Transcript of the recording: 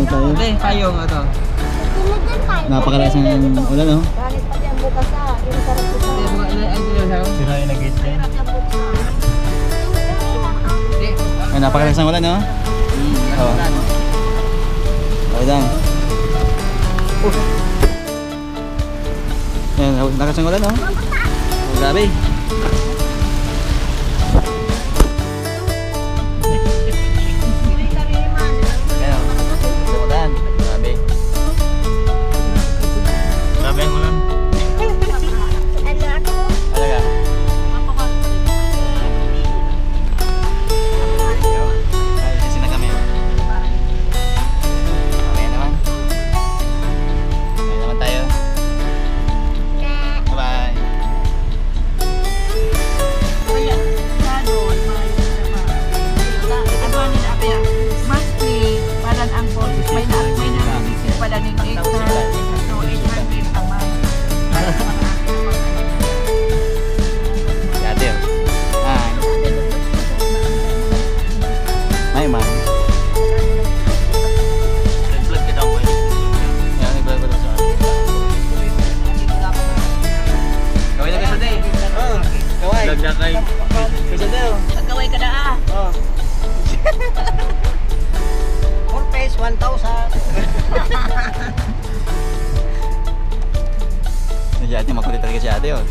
tayo. Ate, payong ito. Napakalakas ng ulan, no? Kahit pati ang bukas yung sarap ko sa. Ate, mga Sira yung nag-gate dyan. Ay, napakalakas ng ulan, no? Oo. Okay lang. Yan, lakas ng ulan, no? Oh, grabe. Ayan, ulan. Grabe. Sabi ang ulan. Talaga. Ay, kasi na kami. Okay naman. Okay naman tayo. Bye-bye. Yate, oh. Hi. Hi, ma'am. Nag-vlog ka daw ko eh. Yan, nag-vlog ko daw sa akin. Gawin na kasi day. Oo, gawin. Vlog na kay. Kasi day, oh. Nagkaway ka na Oo. 4 pesos, 1,000. Si ate, makulit talaga si ate, oh.